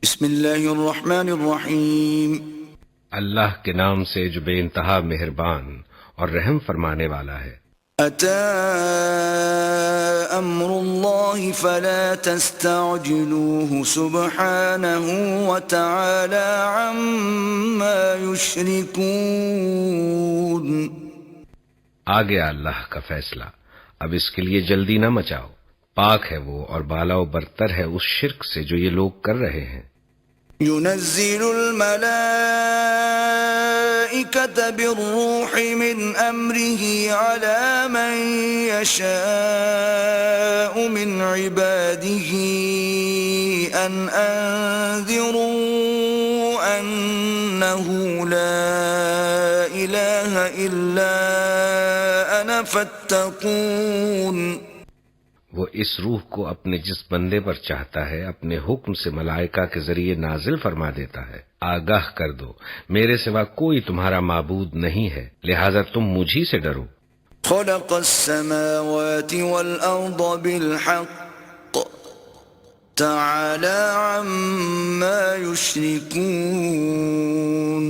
بسم اللہ الرحمن الرحیم. اللہ کے نام سے جو بے انتہا مہربان اور رحم فرمانے والا ہے. أتى أمر الله فلا تستعجلوه سبحانه وتعالى عما يشركون. آ گیا اللہ کا فیصلہ، اب اس کے لیے جلدی نہ مچاؤ، پاک ہے وہ اور بالا و برتر ہے اس شرک سے جو یہ لوگ کر رہے ہیں. ينزل الملائكة بالروح من أمره على من يشاء من عباده أن أنذروا أنه لا إله إلا أنا فاتقون. وہ اس روح کو اپنے جس بندے پر چاہتا ہے اپنے حکم سے ملائکہ کے ذریعے نازل فرما دیتا ہے. آگاہ کر دو میرے سوا کوئی تمہارا معبود نہیں ہے، لہذا تم مجھی سے ڈرو. خلق السماوات والأرض بالحق تعالى عما يشركون.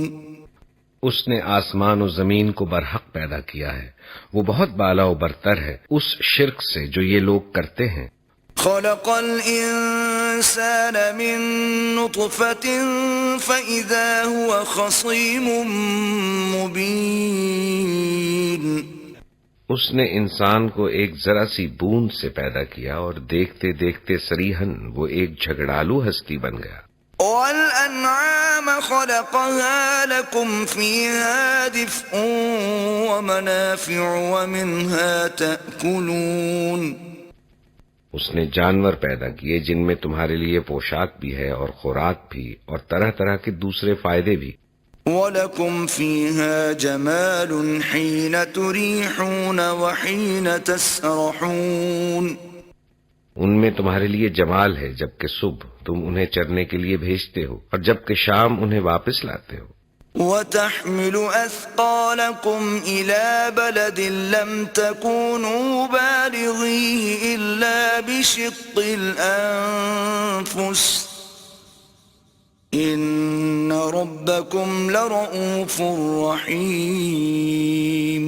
اس نے آسمان و زمین کو برحق پیدا کیا ہے، وہ بہت بالا و برتر ہے اس شرک سے جو یہ لوگ کرتے ہیں. خلق الإنسان من نطفة فإذا هو خصيم مبين. اس نے انسان کو ایک ذرا سی بوند سے پیدا کیا اور دیکھتے دیکھتے صریحاً وہ ایک جھگڑالو ہستی بن گیا. والأنعام خلقها لكم فيها دفء ومنافع ومنها تأكلون. اس نے جانور پیدا کیے جن میں تمہارے لیے پوشاک بھی ہے اور خوراک بھی اور طرح طرح کے دوسرے فائدے بھی. وَلَكُمْ فِيهَا جَمَالٌ حِينَ تُرِيحُونَ وَحِينَ تَسْرَحُونَ. ان میں تمہارے لیے جمال ہے جبکہ صبح تم انہیں چرنے کے لیے بھیجتے ہو اور جبکہ شام انہیں واپس لاتے ہو. وَتَحْمِلُ أَثْقَالَكُمْ إِلَى بَلَدٍ لَمْ تَكُونُوا بَالِغِيهِ إِلَّا بِشِقِّ الْأَنفُسِ إِنَّ رَبَّكُمْ لَرَءُوفٌ رَحِيمٌ.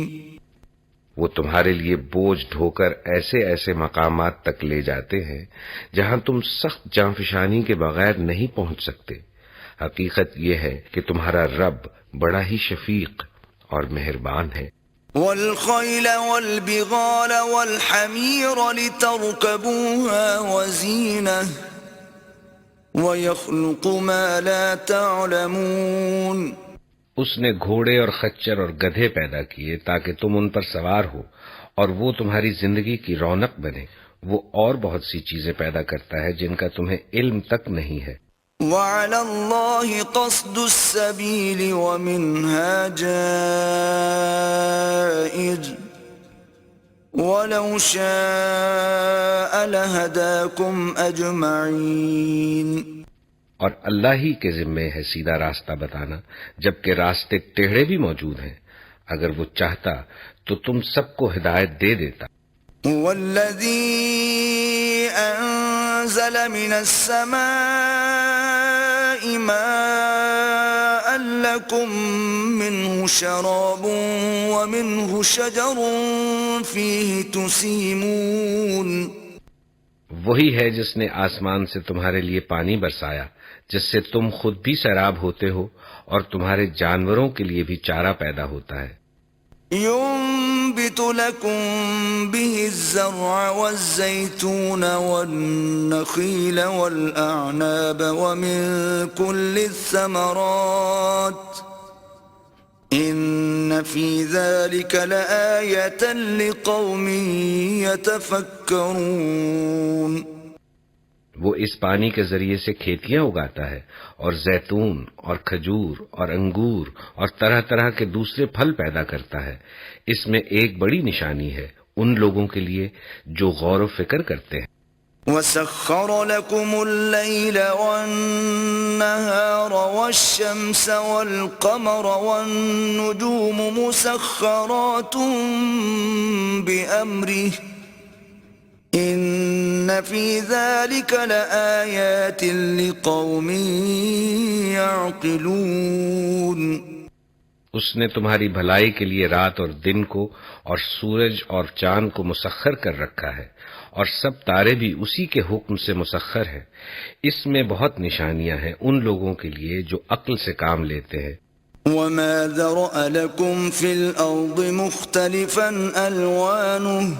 وہ تمہارے لیے بوجھ ڈھو کر ایسے ایسے مقامات تک لے جاتے ہیں جہاں تم سخت جانفشانی کے بغیر نہیں پہنچ سکتے. حقیقت یہ ہے کہ تمہارا رب بڑا ہی شفیق اور مہربان ہے. وَالْخَيْلَ وَالْبِغَالَ وَالْحَمِيرَ لِتَرْكَبُوهَا وَزِينَةً وَيَخْلُقُ مَا لَا تَعْلَمُونَ. اس نے گھوڑے اور خچر اور گدھے پیدا کیے تاکہ تم ان پر سوار ہو اور وہ تمہاری زندگی کی رونق بنے. وہ اور بہت سی چیزیں پیدا کرتا ہے جن کا تمہیں علم تک نہیں ہے. وَعَلَى اللَّهِ قَصْدُ السَّبِيلِ وَمِنْهَا جَائِرٌ وَلَوْ شَاءَ لَهَدَاكُمْ أَجْمَعِينَ. اور اللہ ہی کے ذمے ہے سیدھا راستہ بتانا جبکہ راستے ٹیڑھے بھی موجود ہیں. اگر وہ چاہتا تو تم سب کو ہدایت دے دیتا. وَالَّذِي أَنزَلَ مِنَ السَّمَاءِ مَاءً لَكُم مِّنْهُ شَرَابٌ وَمِنْهُ شَجَرٌ فِيهِ تُسِيمُونَ. وہی ہے جس نے آسمان سے تمہارے لیے پانی برسایا جس سے تم خود بھی سیراب ہوتے ہو اور تمہارے جانوروں کے لیے بھی چارہ پیدا ہوتا ہے. ينبت لكم به الزرع والزيتون والنخيل والأعناب ومن كل الثمرات إن في ذلك لآية لقوم يتفكرون. وہ اس پانی کے ذریعے سے کھیتیاں اگاتا ہے اور زیتون اور کھجور اور انگور اور طرح طرح کے دوسرے پھل پیدا کرتا ہے. اس میں ایک بڑی نشانی ہے ان لوگوں کے لیے جو غور و فکر کرتے ہیں. وَسَخَّرَ لَكُمُ اللَّيْلَ وَالنَّهَارَ وَالشَّمْسَ وَالْقَمَرَ وَالنُّجُومُ مُسَخَّرَاتٌ بِأَمْرِهِ إِنَّ فی ذلک لآیات لقوم یعقلون. اس نے تمہاری بھلائی کے لیے رات اور دن کو اور سورج اور چاند کو مسخر کر رکھا ہے، اور سب تارے بھی اسی کے حکم سے مسخر ہے. اس میں بہت نشانیاں ہیں ان لوگوں کے لیے جو عقل سے کام لیتے ہیں. وما ذرأ لكم في الأرض مختلفا ألوانه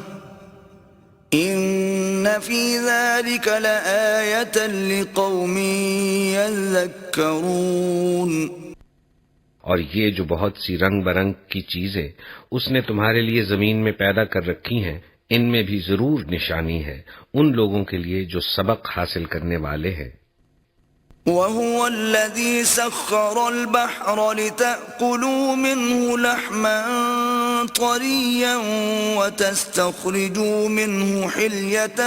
إن في ذلك لآية لقوم يذكرون. اور یہ جو بہت سی رنگ برنگ کی چیزیں اس نے تمہارے لیے زمین میں پیدا کر رکھی ہیں، ان میں بھی ضرور نشانی ہے ان لوگوں کے لیے جو سبق حاصل کرنے والے ہیں. وهو الذي سخر البحر لتأكلوا منه لحما طريا وتستخرجوا منه حلية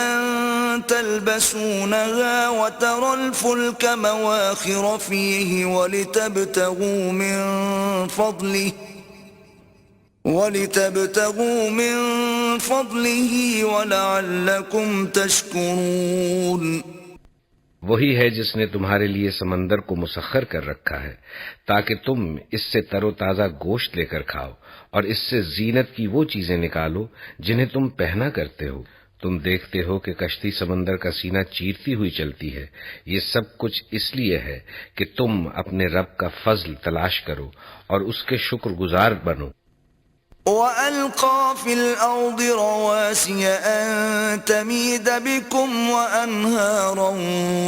تلبسونها وترى الفلك مواخر فيه ولتبتغوا من فضله ولعلكم تشكرون. وہی ہے جس نے تمہارے لیے سمندر کو مسخر کر رکھا ہے تاکہ تم اس سے تر و تازہ گوشت لے کر کھاؤ اور اس سے زینت کی وہ چیزیں نکالو جنہیں تم پہنا کرتے ہو. تم دیکھتے ہو کہ کشتی سمندر کا سینہ چیرتی ہوئی چلتی ہے. یہ سب کچھ اس لیے ہے کہ تم اپنے رب کا فضل تلاش کرو اور اس کے شکر گزار بنو. وَأَلْقَى فِي الْأَرْضِ رَوَاسِيَ أَن تَمِيدَ بِكُمْ وَأَنْهَارًا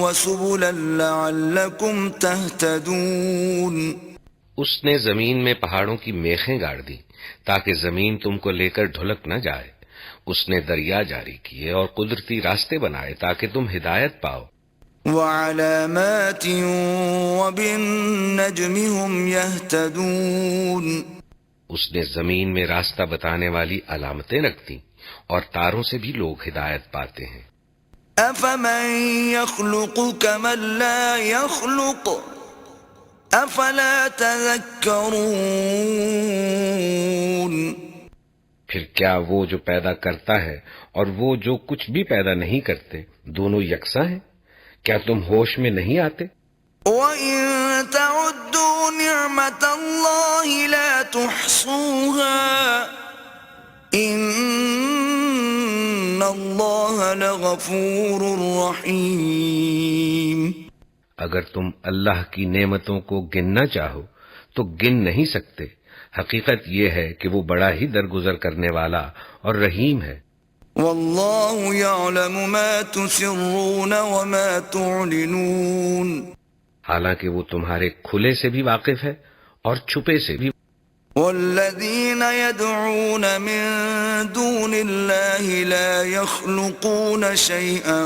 وَسُبُلًا لَعَلَّكُمْ تَهْتَدُونَ. اس نے زمین میں پہاڑوں کی میخیں گاڑ دی تاکہ زمین تم کو لے کر ڈھلک نہ جائے. اس نے دریا جاری کیے اور قدرتی راستے بنائے تاکہ تم ہدایت پاؤ. وَعَلَامَاتٍ وَبِالنَّجْمِ هُمْ يَهْتَدُونَ. اس نے زمین میں راستہ بتانے والی علامتیں رکھ دیں اور تاروں سے بھی لوگ ہدایت پاتے ہیں. أَفَمَن يَخْلُقُ كَمَن لَّا يَخْلُقُ أَفَلَا تَذَكَّرُونَ. پھر کیا وہ جو پیدا کرتا ہے اور وہ جو کچھ بھی پیدا نہیں کرتے دونوں یکساں ہیں؟ کیا تم ہوش میں نہیں آتے؟ وَإِن تَعُدُّوا نِعْمَةَ اللَّهِ لَا تُحْصُوهَا إِنَّ اللَّهَ لَغَفُورٌ رَّحِيمٌ. اگر تم اللہ کی نعمتوں کو گننا چاہو تو گن نہیں سکتے. حقیقت یہ ہے کہ وہ بڑا ہی درگزر کرنے والا اور رحیم ہے. وَاللَّهُ يَعْلَمُ مَا تُسِرُّونَ وَمَا تُعْلِنُونَ. حالانکہ وہ تمہارے کھلے سے بھی واقف ہے اور چھپے سے بھی. وَالَّذِينَ يَدْعُونَ مِن دُونِ اللَّهِ لَا يَخْلُقُونَ شَيْئًا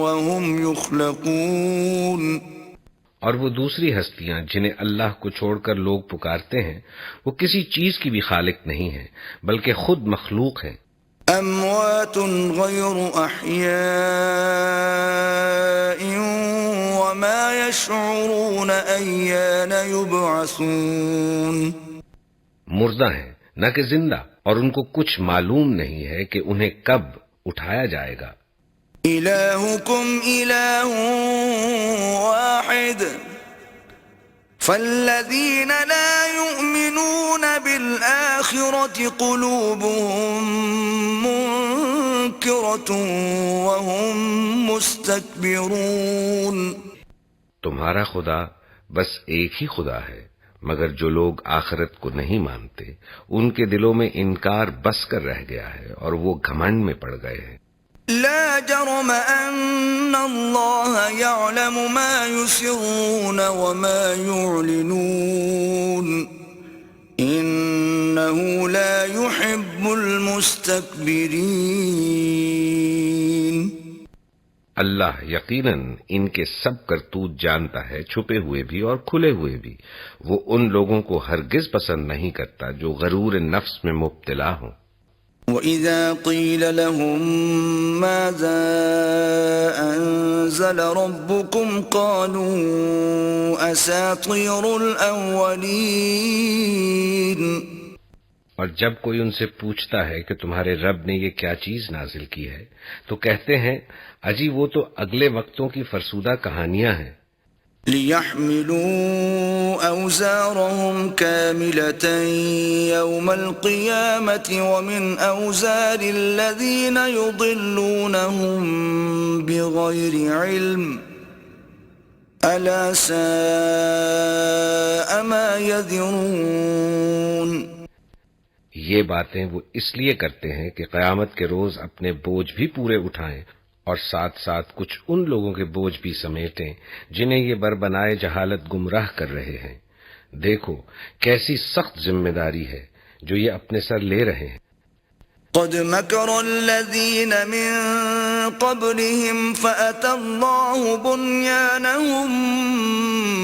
وَهُمْ يُخْلَقُونَ. اور وہ دوسری ہستیاں جنہیں اللہ کو چھوڑ کر لوگ پکارتے ہیں وہ کسی چیز کی بھی خالق نہیں ہیں بلکہ خود مخلوق ہیں. أَمْوَاتٌ غَيْرُ أَحْيَاءٍ وَمَا يَشْعُرُونَ أَيَّانَ يُبْعَثُونَ. مردہ ہیں نہ کہ زندہ اور ان کو کچھ معلوم نہیں ہے کہ انہیں کب اٹھایا جائے گا. إِلَٰهُكُمْ إِلَٰهٌ وَاحِدٌ فَالَّذِينَ لَا يُؤْمِنُونَ بِالْآخِرَةِ قُلُوبُهُم مُّنكِرَةٌ وَهُم مُّسْتَكْبِرُونَ. تمہارا خدا بس ایک ہی خدا ہے مگر جو لوگ آخرت کو نہیں مانتے ان کے دلوں میں انکار بس کر رہ گیا ہے اور وہ گھمنڈ میں پڑ گئے ہیں. لا جرم أن الله يعلم ما يسرون وما يعلنون إنه لا يحب المستكبرين. اللہ یقیناً ان کے سب کرتوت جانتا ہے، چھپے ہوئے بھی اور کھلے ہوئے بھی. وہ ان لوگوں کو ہرگز پسند نہیں کرتا جو غرور نفس میں مبتلا ہوں. وَإِذَا قِيلَ لَهُم مَّاذَا أَنزَلَ رَبُّكُمْ قَالُوا أَسَاطِيرُ الْأَوَّلِينَ. اور جب کوئی ان سے پوچھتا ہے کہ تمہارے رب نے یہ کیا چیز نازل کی ہے تو کہتے ہیں اجی وہ تو اگلے وقتوں کی فرسودہ کہانیاں ہیں۔ لِيَحْمِلُوا أَوْزَارَهُمْ كَامِلَةً يَوْمَ الْقِيَامَةِ وَمِنْ أَوْزَارِ الَّذِينَ يُضِلُّونَهُمْ بِغَيْرِ عِلْمٍ أَلَا سَاءَ مَا يَذِرُونَ۔ یہ باتیں وہ اس لیے کرتے ہیں کہ قیامت کے روز اپنے بوجھ بھی پورے اٹھائیں اور ساتھ ساتھ کچھ ان لوگوں کے بوجھ بھی سمیٹیں جنہیں یہ بربنائے جہالت گمراہ کر رہے ہیں۔ دیکھو کیسی سخت ذمہ داری ہے جو یہ اپنے سر لے رہے ہیں۔ قد مكر الذين من قبلهم فأتى الله بنيانهم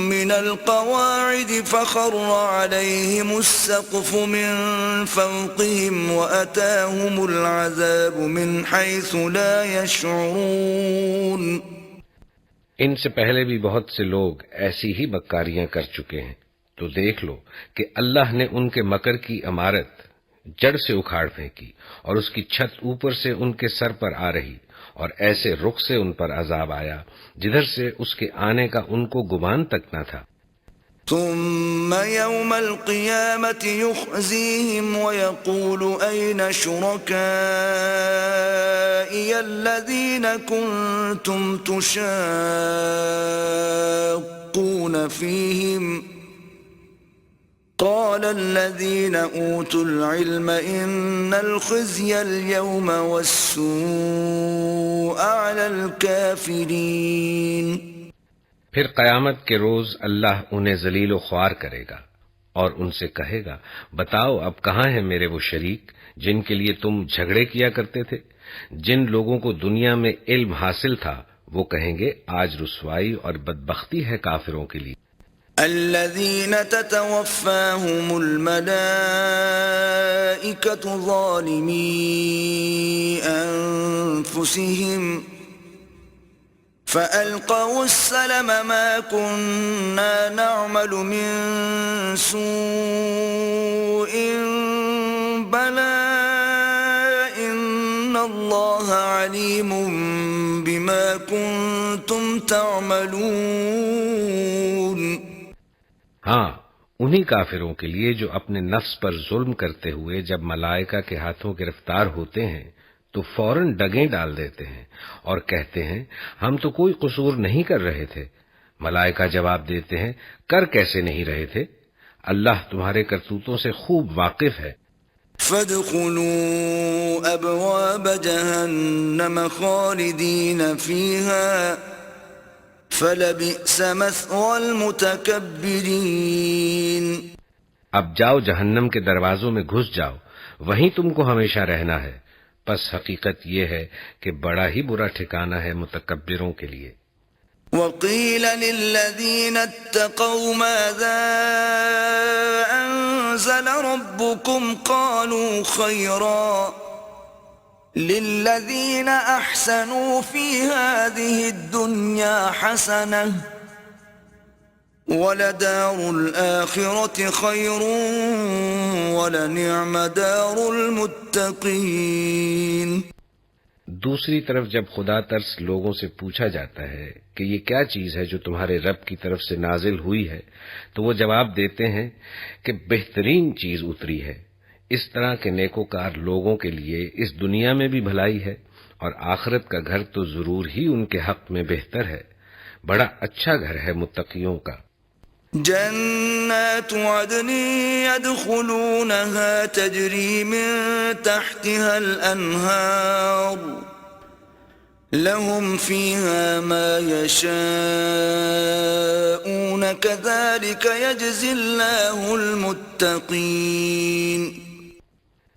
من القواعد فخر عليهم السقف من فوقهم وأتاهم العذاب من حيث لا يشعرون۔ ان سے پہلے بھی بہت سے لوگ ایسی ہی مکاریاں کر چکے ہیں، تو دیکھ لو کہ اللہ نے ان کے مکر کی عمارت جڑ سے اکھاڑ پھینکی اور اس کی چھت اوپر سے ان کے سر پر آ رہی، اور ایسے رخ سے ان پر عذاب آیا جدھر سے اس کے آنے کا ان کو گمان تک نہ تھا۔ ثم يوم القيامة يخزيهم ويقول أين شركائي الذين كنتم تشاقون فيهم قال الذين أوتوا العلم إن الخزي اليوم والسوء على الكافرين۔ پھر قیامت کے روز اللہ انہیں ذلیل و خوار کرے گا اور ان سے کہے گا بتاؤ اب کہاں ہیں میرے وہ شریک جن کے لیے تم جھگڑے کیا کرتے تھے؟ جن لوگوں کو دنیا میں علم حاصل تھا وہ کہیں گے آج رسوائی اور بدبختی ہے کافروں کے لیے۔ الذين تتوفاهم الملائكة ظالمي أنفسهم فألقوا السلم ما كنا نعمل من سوء بلى إن الله عليم بما كنتم تعملون۔ ہاں انہی کافروں کے لیے جو اپنے نفس پر ظلم کرتے ہوئے جب ملائکہ کے ہاتھوں گرفتار ہوتے ہیں تو فوراً ڈگیں ڈال دیتے ہیں اور کہتے ہیں ہم تو کوئی قصور نہیں کر رہے تھے۔ ملائکہ جواب دیتے ہیں کر کیسے نہیں رہے تھے؟ اللہ تمہارے کرتوتوں سے خوب واقف ہے۔ فادخلوا ابواب جہنم خالدین فیہا فلبئس مثوى المتکبرین۔ اب جاؤ جہنم کے دروازوں میں گھس جاؤ، وہیں تم کو ہمیشہ رہنا ہے، پس حقیقت یہ ہے کہ بڑا ہی برا ٹھکانہ ہے متکبروں کے لیے۔ وَقِيلَ لِلَّذِينَ اتَّقَوْا مَاذَا أَنزَلَ رَبُّكُمْ قَالُوا خَيْرًا لِلَّذِينَ أَحْسَنُوا فِي هَذِهِ الدُّنْيَا حَسَنَةٌ وَلَدَارُ الْآخِرَةِ خَيْرٌ وَلَنِعْمَ دَارُ الْمُتَّقِينَ۔ دوسری طرف جب خدا ترس لوگوں سے پوچھا جاتا ہے کہ یہ کیا چیز ہے جو تمہارے رب کی طرف سے نازل ہوئی ہے تو وہ جواب دیتے ہیں کہ بہترین چیز اتری ہے، اس طرح کے نیکوکار لوگوں کے لیے اس دنیا میں بھی بھلائی ہے اور آخرت کا گھر تو ضرور ہی ان کے حق میں بہتر ہے، بڑا اچھا گھر ہے متقیوں کا۔ جنات عدن يدخلونها تجري من تحتها الأنهار لهم فيها ما يشاءون كذلك يجزي الله المتقين۔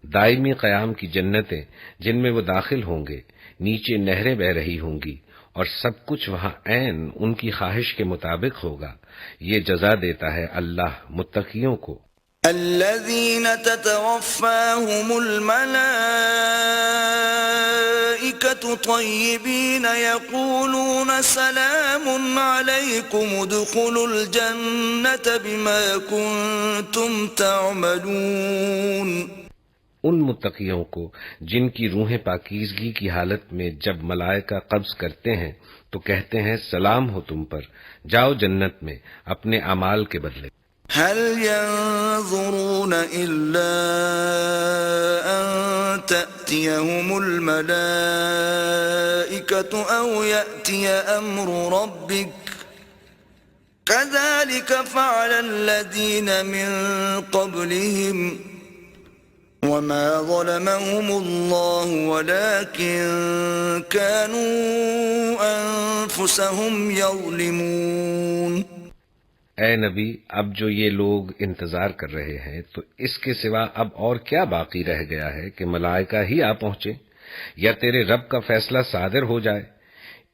دائمی قیام کی جنتیں جن میں وہ داخل ہوں گے، نیچے نہریں بہ رہی ہوں گی اور سب کچھ وہاں عین ان کی خواہش کے مطابق ہوگا، یہ جزا دیتا ہے اللہ متقیوں کو۔ الذين تتوفاهم الملائكة طيبين يقولون سلام عليكم ادخلوا الجنة بما كنتم تعملون۔ ان متقیوں کو جن کی روحیں پاکیزگی کی حالت میں جب ملائکہ قبض کرتے ہیں تو کہتے ہیں سلام ہو تم پر، جاؤ جنت میں اپنے اعمال کے بدلے۔ هل ينظرون إلا أن تأتيهم الملائكة أو يأتي أمر ربك كذلك فعل الذين من قبلهم وما ظلمهم الله ولكن كانوا أنفسهم يظلمون۔ اے نبی، اب جو یہ لوگ انتظار کر رہے ہیں تو اس کے سوا اب اور کیا باقی رہ گیا ہے کہ ملائکہ ہی آ پہنچے یا تیرے رب کا فیصلہ صادر ہو جائے۔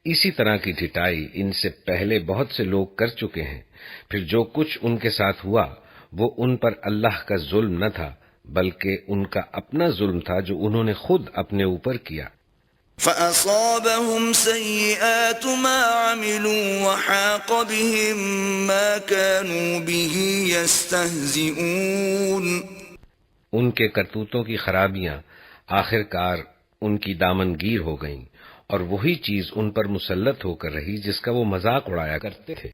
اسی طرح کی ٹھٹائی ان سے پہلے بہت سے لوگ کر چکے ہیں، پھر جو کچھ ان کے ساتھ ہوا وہ ان پر اللہ کا ظلم نہ تھا بلکہ ان کا اپنا ظلم تھا جو انہوں نے خود اپنے اوپر کیا۔ فَأَصَابَهُمْ سَيِّئَاتُ مَا عَمِلُوا وَحَاقَ بِهِمْ مَا كَانُوا بِهِ يَسْتَهْزِئُونَ۔ ان کے کرتوتوں کی خرابیاں آخر کار ان کی دامنگیر ہو گئیں اور وہی چیز ان پر مسلط ہو کر رہی جس کا وہ مذاق اڑایا کرتے تھے۔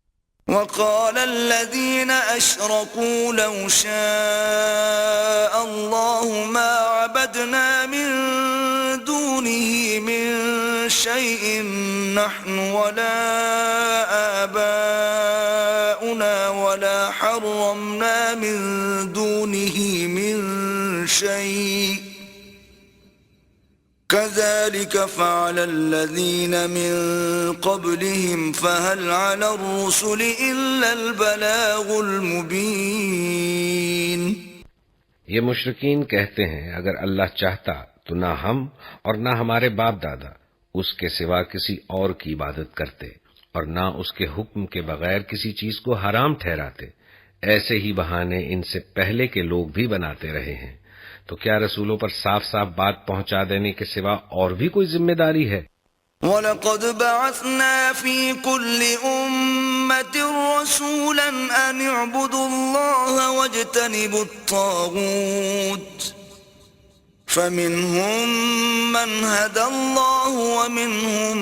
وَقَالَ الَّذِينَ أَشْرَكُوا لَوْ شَاءَ اللَّهُ مَا عَبَدْنَا مِن دُونِهِ مِن شَيْءٍ نَحْنُ وَلَا آبَاؤُنَا وَلَا حَرَّمْنَا مِن دُونِهِ مِن شَيْءٍ كذلك فعل الذين من قبلهم فهل على الرسل إلا البلاغ المبين۔ یہ مشرکین کہتے ہیں اگر اللہ چاہتا تو نہ ہم اور نہ ہمارے باپ دادا اس کے سوا کسی اور کی عبادت کرتے اور نہ اس کے حکم کے بغیر کسی چیز کو حرام ٹھہراتے۔ ایسے ہی بہانے ان سے پہلے کے لوگ بھی بناتے رہے ہیں، تو کیا رسولوں پر صاف صاف بات پہنچا دینے کے سوا اور بھی کوئی ذمہ داری ہے؟ وَلَقَدْ بَعَثْنَا فِي كُلِّ أُمَّةٍ رَسُولًا أَنِ اعْبُدُوا اللَّهَ وَاجْتَنِبُوا الطَّاغُوتَ فَمِنْهُمْ مَنْ هَدَى اللَّهُ وَمِنْهُمْ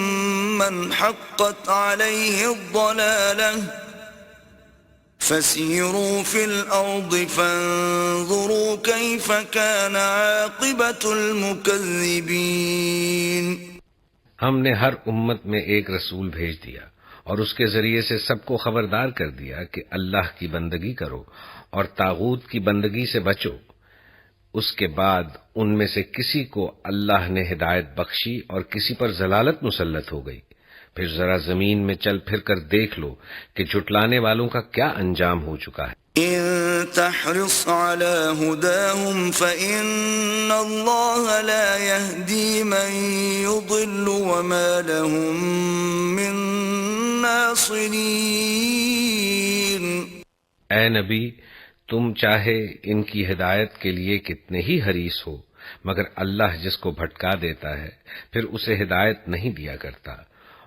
مَنْ حَقَّتْ عَلَيْهِ الضَّلَالَةُ فَسِيرُوا فِي الْأَرْضِ فَانظُرُوا كَيْفَ كَانَ عَاقِبَةُ الْمُكَذِّبِينَ۔ ہم نے ہر امت میں ایک رسول بھیج دیا اور اس کے ذریعے سے سب کو خبردار کر دیا کہ اللہ کی بندگی کرو اور طاغوت کی بندگی سے بچو۔ اس کے بعد ان میں سے کسی کو اللہ نے ہدایت بخشی اور کسی پر ضلالت مسلط ہو گئی۔ پھر ذرا زمین میں چل پھر کر دیکھ لو کہ جھٹلانے والوں کا کیا انجام ہو چکا ہے۔ إن تحرص على هداهم فإن الله لا يهدي من يضل وما لهم من ناصرين۔ اے نبی، تم چاہے ان کی ہدایت کے لیے کتنے ہی حریص ہو مگر اللہ جس کو بھٹکا دیتا ہے پھر اسے ہدایت نہیں دیا کرتا،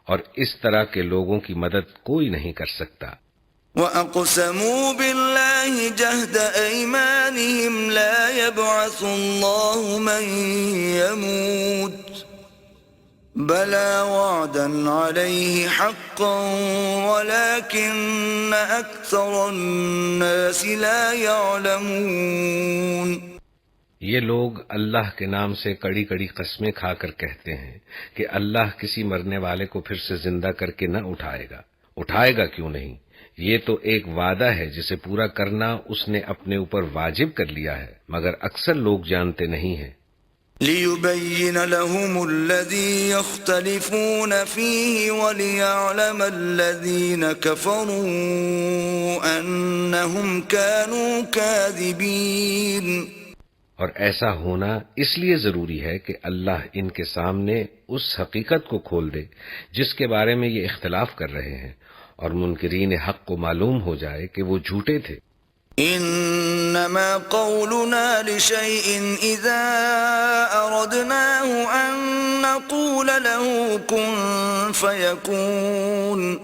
اور اس طرح کے لوگوں کی مدد کوئی نہیں کر سکتا۔ وَأَقْسَمُوا بِاللَّهِ جَهْدَ أَيْمَانِهِمْ لَا يَبْعَثُ اللَّهُ مَن يَمُوتُ بَلَى وَعْدًا عَلَيْهِ حَقًّا وَلَكِنَّ أَكْثَرَ النَّاسِ لَا يَعْلَمُونَ۔ یہ لوگ اللہ کے نام سے کڑی کڑی قسمیں کھا کر کہتے ہیں کہ اللہ کسی مرنے والے کو پھر سے زندہ کر کے نہ اٹھائے گا کیوں نہیں؟ یہ تو ایک وعدہ ہے جسے پورا کرنا اس نے اپنے اوپر واجب کر لیا ہے، مگر اکثر لوگ جانتے نہیں ہیں۔ لِيُبَيِّنَ لَهُمُ الَّذِي يَخْتَلِفُونَ فِيهِ وَلِيَعْلَمَ الَّذِينَ كَفَرُوا أَنَّهُمْ كَانُوا كَاذِبِينَ۔ اور ایسا ہونا اس لیے ضروری ہے کہ اللہ ان کے سامنے اس حقیقت کو کھول دے جس کے بارے میں یہ اختلاف کر رہے ہیں، اور منکرین حق کو معلوم ہو جائے کہ وہ جھوٹے تھے۔ انما قولنا لشيء اذا اردناه ان نقول له كن فيكون۔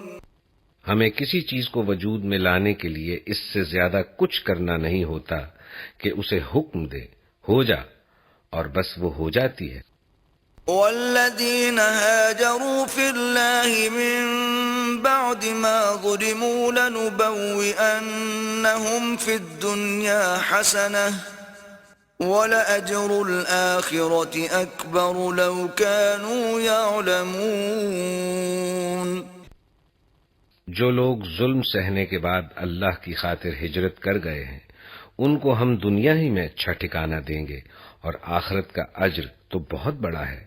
ہمیں کسی چیز کو وجود میں لانے کے لیے اس سے زیادہ کچھ کرنا نہیں ہوتا کہ اسے حکم دے ہو جا، اور بس وہ ہو جاتی ہے۔ والذين هاجروا في الله من بعد ما ظلموا لنبوئنهم في الدنيا حسنة ولأجر الآخرة أكبر لو كانوا يعلمون۔ جو لوگ ظلم سہنے کے بعد اللہ کی خاطر ہجرت کر گئے ہیں ان کو ہم دنیا ہی میں اچھا ٹھکانہ دیں گے اور آخرت کا اجر تو بہت بڑا ہے،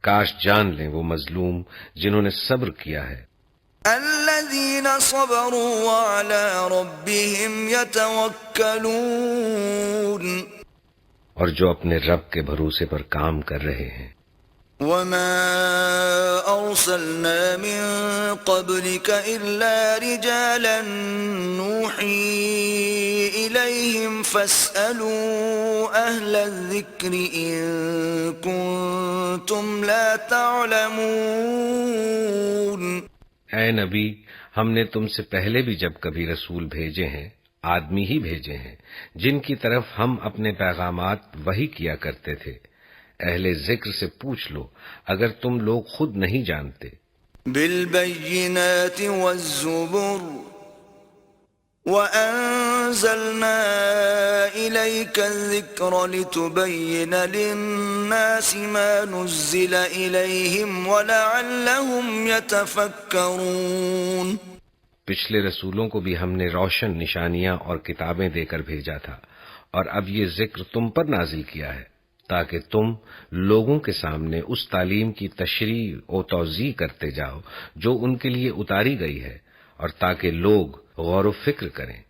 کاش جان لیں وہ مظلوم جنہوں نے صبر کیا ہے۔ الذين صبروا وعلى ربهم يتوكلون، اور جو اپنے رب کے بھروسے پر کام کر رہے ہیں۔ وما أرسلنا من قبلك إلا رجالا نوحي إليهم فاسألوا أهل الذكر إن كنتم لا تعلمون۔ اے نبی، ہم نے تم سے پہلے بھی جب کبھی رسول بھیجے ہیں آدمی ہی بھیجے ہیں جن کی طرف ہم اپنے پیغامات وحی کیا کرتے تھے، اہل ذکر سے پوچھ لو اگر تم لوگ خود نہیں جانتے۔ بالبينات والزبر وأنزلنا إليك الذكر لتبين للناس ما نزل إليهم ولعلهم يتفكرون۔ پچھلے رسولوں کو بھی ہم نے روشن نشانیاں اور کتابیں دے کر بھیجا تھا، اور اب یہ ذکر تم پر نازل کیا ہے تاکہ تم لوگوں کے سامنے اس تعلیم کی تشریح و توضیح کرتے جاؤ جو ان کے لیے اتاری گئی ہے، اور تاکہ لوگ غور و فکر کریں۔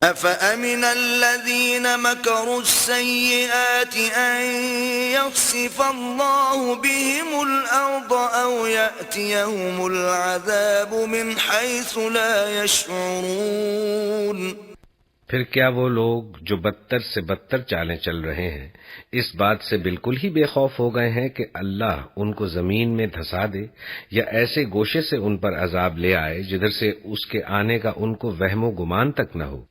أفأمن الذين مكروا السيئات أن يخسف الله بهم الأرض أو يأتيهم العذاب من حيث لا يشعرون۔ پھر کیا وہ لوگ جو بدتر سے بدتر چالیں چل رہے ہیں اس بات سے بالکل ہی بے خوف ہو گئے ہیں کہ اللہ ان کو زمین میں دھسا دے، یا ایسے گوشے سے ان پر عذاب لے آئے جدھر سے اس کے آنے کا ان کو وہم و گمان تک نہ ہو،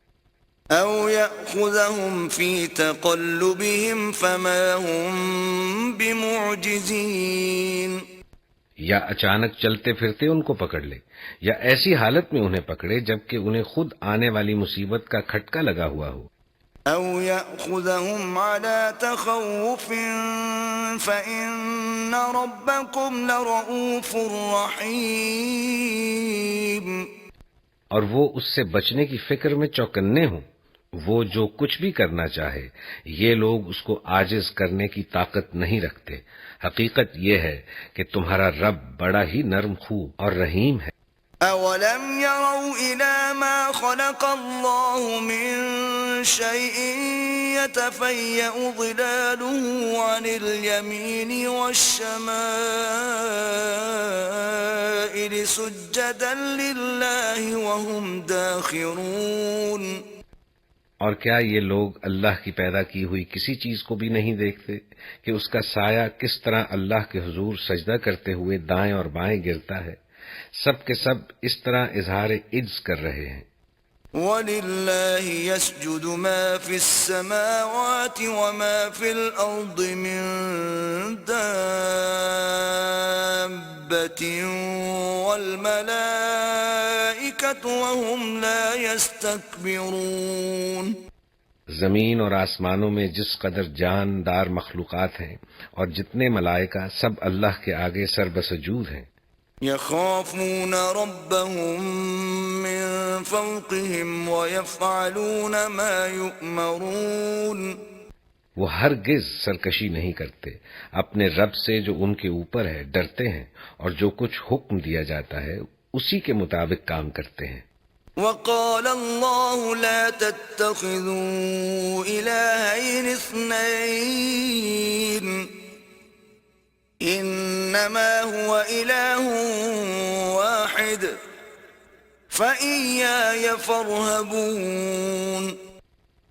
أو يأخذهم في تقلبهم فما هم بمعجزين، یا اچانک چلتے پھرتے ان کو پکڑ لے، یا ایسی حالت میں انہیں پکڑے جبکہ انہیں خود آنے والی مصیبت کا کھٹکا لگا ہوا ہو، أو يأخذهم على تخوف فإن ربكم لرؤوف رحيم۔ اور وہ اس سے بچنے کی فکر میں چوکنے ہوں۔ وہ جو کچھ بھی کرنا چاہے یہ لوگ اس کو عاجز کرنے کی طاقت نہیں رکھتے، حقیقت یہ ہے کہ تمہارا رب بڑا ہی نرم خو اور رحیم ہے۔ أولم يروا إلى ما خلق الله من شيء يتفيأ ظلاله عن اليمين والشمائل سجدا لله وهم داخرون۔ اور کیا یہ لوگ اللہ کی پیدا کی ہوئی کسی چیز کو بھی نہیں دیکھتے کہ اس کا سایہ کس طرح اللہ کے حضور سجدہ کرتے ہوئے دائیں اور بائیں گرتا ہے؟ سب کے سب اس طرح اظہار عجز کر رہے ہیں۔ وَلِلَّهِ يَسْجُدُ مَا فِي السَّمَاوَاتِ وَمَا فِي الْأَرْضِ مِن دَابَّةٍ وَالْمَلَائِكَةُ وَهُمْ لَا يَسْتَكْبِرُونَ۔ زمین اور آسمانوں میں جس قدر جاندار مخلوقات ہیں اور جتنے ملائکہ سب اللہ کے آگے سر بسجود ہیں۔ يخافون ربهم من فوقهم ويفعلون ما يؤمرون۔ وہ ہرگز سرکشی نہیں کرتے، اپنے رب سے جو ان کے اوپر ہے ڈرتے ہیں، اور جو کچھ حکم دیا جاتا ہے اسی کے مطابق کام کرتے ہیں۔ وقال الله لا تتخذوا إلهين اثنين انما هو اله واحد فإياي فارهبون۔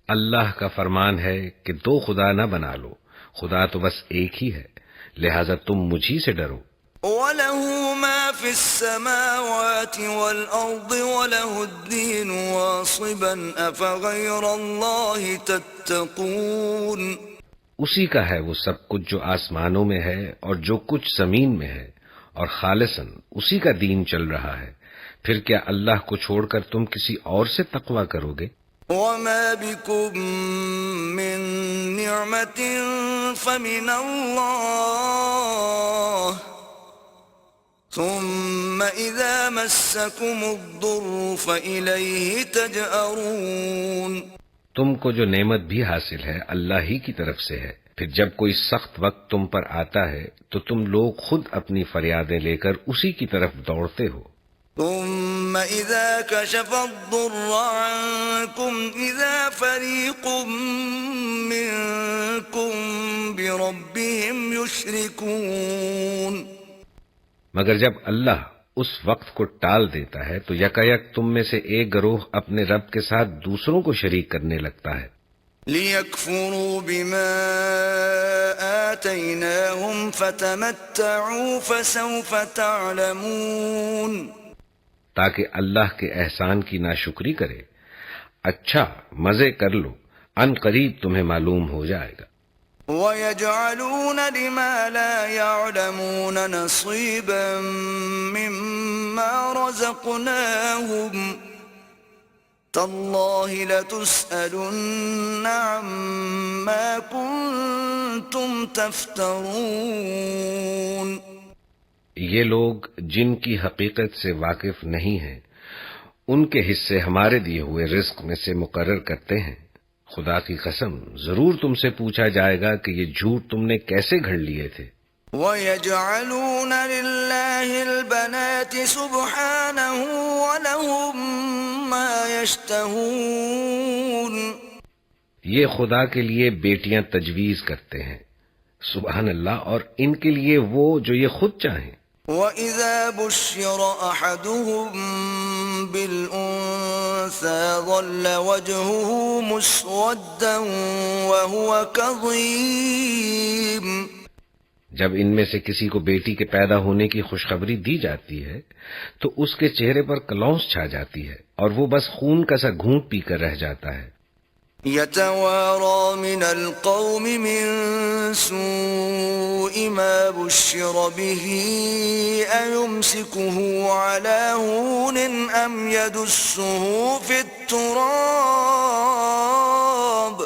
اللہ کا فرمان ہے کہ دو خدا نہ بنا لو، خدا تو بس ایک ہی ہے، لہذا تم مجھی سے ڈرو۔ وَلَهُ مَا فِي السَّمَاوَاتِ وَالْأَرْضِ وَلَهُ الدِّينُ وَاصِبًا أَفَغَيْرَ اللَّهِ تَتَّقُونَ۔ اسی کا ہے وہ سب کچھ جو آسمانوں میں ہے اور جو کچھ زمین میں ہے، اور خالصاً اسی کا دین چل رہا ہے۔ پھر کیا اللہ کو چھوڑ کر تم کسی اور سے تقویٰ کرو گے؟ وما بكم من نعمة فمن الله ثم إذا مسكم الضر فإليه تجأرون۔ تم کو جو نعمت بھی حاصل ہے اللہ ہی کی طرف سے ہے، پھر جب کوئی سخت وقت تم پر آتا ہے تو تم لوگ خود اپنی فریادیں لے کر اسی کی طرف دوڑتے ہو۔ ثم إذا كشف الضر عنكم إذا فريق منكم بربهم يشركون۔ مگر جب اللہ اس وقت کو ٹال دیتا ہے تو یکایک تم میں سے ایک گروہ اپنے رب کے ساتھ دوسروں کو شریک کرنے لگتا ہے۔ لِيَكْفُرُوا بِمَا آتَيْنَاهُمْ فَتَمَتَّعُوا فَسَوْفَ تَعْلَمُونَ۔ تاکہ اللہ کے احسان کی ناشکری کرے۔ اچھا مزے کر لو، ان قریب تمہیں معلوم ہو جائے گا۔ وَيَجْعَلُونَ لِمَا لَا يَعْلَمُونَ نَصِيبًا مِّمَّا رَزَقْنَاهُمْ تَاللَّهِ لَتُسْأَلُنَّ عَمَّا كُنتُمْ تَفْتَرُونَ۔ یہ لوگ جن کی حقیقت سے واقف نہیں ہیں ان کے حصے ہمارے دیے ہوئے رزق میں سے مقرر کرتے ہیں۔ خدا کی قسم ضرور تم سے پوچھا جائے گا کہ یہ جھوٹ تم نے کیسے گھڑ لیے تھے۔ وَيَجْعَلُونَ لِلَّهِ الْبَنَاتِ سُبْحَانَهُ وَلَهُم مَّا يَشْتَهُونَ۔ یہ خدا کے لیے بیٹیاں تجویز کرتے ہیں، سبحان اللہ، اور ان کے لیے وہ جو یہ خود چاہیں۔ وَإِذَا بُشِّرَ أَحَدُهُم بِالْأُنثَىٰ ظَلَّ وَجْهُهُ مُسْوَدًّا وَهُوَ كَظِيمٌ۔ جب ان میں سے کسی کو بیٹی کے پیدا ہونے کی خوشخبری دی جاتی ہے تو اس کے چہرے پر کلونس چھا جاتی ہے اور وہ بس خون کا سا گھونٹ پی کر رہ جاتا ہے۔ يَتَوَارَىٰ مِنَ الْقَوْمِ مِن سُوءِ مَا بُشِّرَ بِهِ أَيُمْسِكُهُ عَلَىٰ هُونٍ أَمْ يَدُسُّهُ فِي التُّرَابِ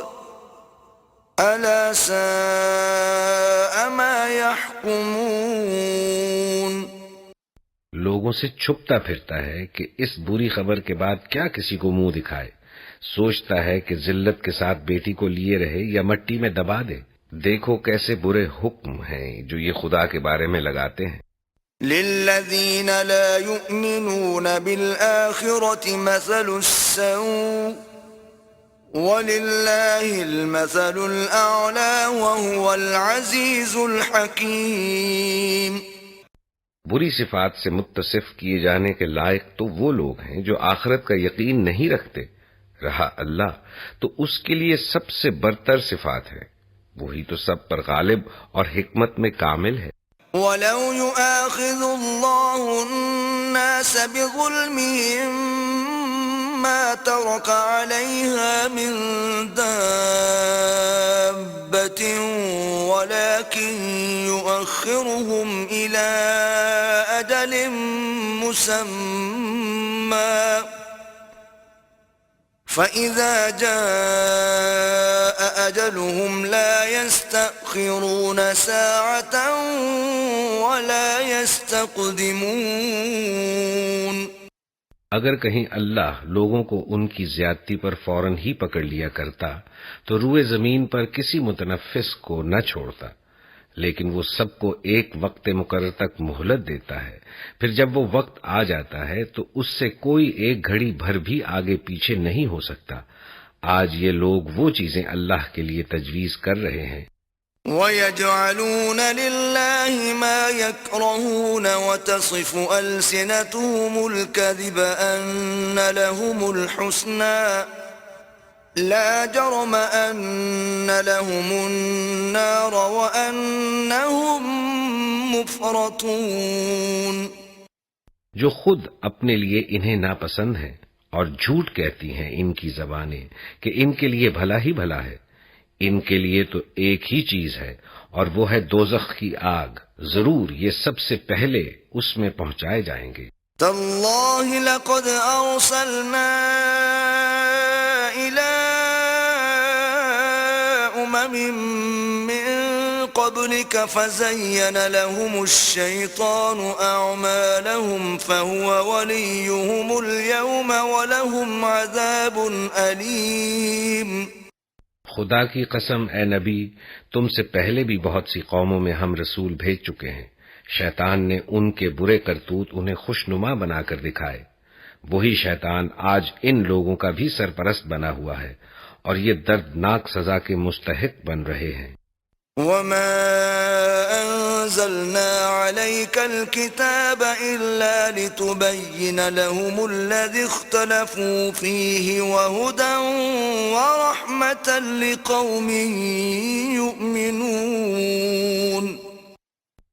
أَلَا سَاءَ مَا يَحْكُمُونَ۔ لوگوں سے چھپتا پھرتا ہے کہ اس بری خبر کے بعد کیا کسی کو منہ دکھائے، سوچتا ہے کہ ذلت کے ساتھ بیٹی کو لیے رہے یا مٹی میں دبا دے۔ دیکھو کیسے برے حکم ہیں جو یہ خدا کے بارے میں لگاتے ہیں۔ لِلَّذِينَ لَا يُؤْمِنُونَ بِالْآخِرَةِ مَثَلُ السَّوْءِ وَلِلَّهِ الْمَثَلُ الْأَعْلَى وَهُوَ الْعَزِيزُ الْحَكِيمُ۔ بری صفات سے متصف کیے جانے کے لائق تو وہ لوگ ہیں جو آخرت کا یقین نہیں رکھتے، رہا اللہ تو اس کے لیے سب سے برتر صفات ہے، وہی تو سب پر غالب اور حکمت میں کامل ہے۔ وَلَوْ يُؤَاخِذُ اللَّهُ النَّاسَ بِظُلْمِهِم مَّا تَرَكَ عَلَيْهَا مِن دَابَّةٍ وَلَٰكِن يُؤَخِّرُهُمْ إِلَىٰ أَجَلٍ مُّسَمًّى فَإِذَا جَاءَ أَجَلُهُمْ لَا يَسْتَأْخِرُونَ سَاعَةً وَلَا يَسْتَقْدِمُونَ۔ اگر کہیں اللہ لوگوں کو ان کی زیادتی پر فوراً ہی پکڑ لیا کرتا تو روئے زمین پر کسی متنفس کو نہ چھوڑتا، لیکن وہ سب کو ایک وقت مقرر تک مہلت دیتا ہے، پھر جب وہ وقت آ جاتا ہے تو اس سے کوئی ایک گھڑی بھر بھی آگے پیچھے نہیں ہو سکتا۔ آج یہ لوگ وہ چیزیں اللہ کے لیے تجویز کر رہے ہیں۔ وَيَجْعَلُونَ لِلَّهِ مَا يَكْرَهُونَ وَتَصِفُ أَلْسِنَتُهُمُ الْكَذِبَ أَنَّ لَهُمُ الْحُسْنَىٰ لَا جَرَمَ أَنَّ لَهُمُ النَّارَ وَأَنَّهُمْ مُفْرَطُونَ۔ جو خود اپنے لیے انہیں ناپسند ہیں اور جھوٹ کہتی ہیں ان کی زبانیں کہ ان کے لیے بھلا ہی بھلا ہے، ان کے لیے تو ایک ہی چیز ہے اور وہ ہے دوزخ کی آگ، ضرور یہ سب سے پہلے اس میں پہنچائے جائیں گے۔ تاللہ لقد ارسلنا الى من قبلك فزين لهم الشيطان اعمالهم فهو وليهم اليوم ولهم عذاب اليم۔ خدا کی قسم اے نبی، تم سے پہلے بھی بہت سی قوموں میں ہم رسول بھیج چکے ہیں، شیطان نے ان کے برے کرتوت انہیں خوشنما بنا کر دکھائے، وہی شیطان آج ان لوگوں کا بھی سرپرست بنا ہوا ہے اور یہ دردناک سزا کے مستحق بن رہے ہیں۔ وما انزلنا عليك الكتاب الا لتبين لهم الذي اختلفوا فيه وهدى ورحمة لقوم يؤمنون۔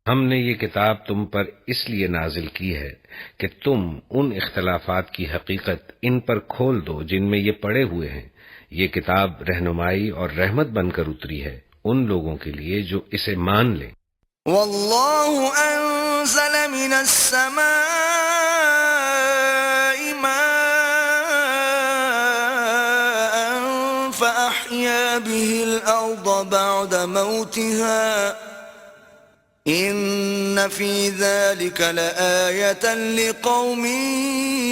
ہم نے یہ کتاب تم پر اس لیے نازل کی ہے کہ تم ان اختلافات کی حقیقت ان پر کھول دو جن میں یہ پڑے ہوئے ہیں۔ یہ کتاب رہنمائی اور رحمت بن کر اتری ہے ان لوگوں کے لیے جو اسے مان لیں۔ واللہ انزل من السماء ماء فأحيا به الأرض بعد موتها ان فی ذلک لآیۃ لقوم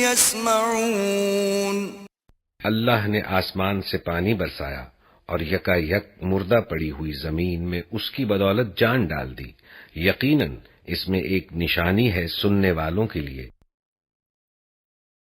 یسمعون۔ اللہ نے آسمان سے پانی برسایا اور یکا یک مردہ پڑی ہوئی زمین میں اس کی بدولت جان ڈال دی، یقیناً اس میں ایک نشانی ہے سننے والوں کے لیے۔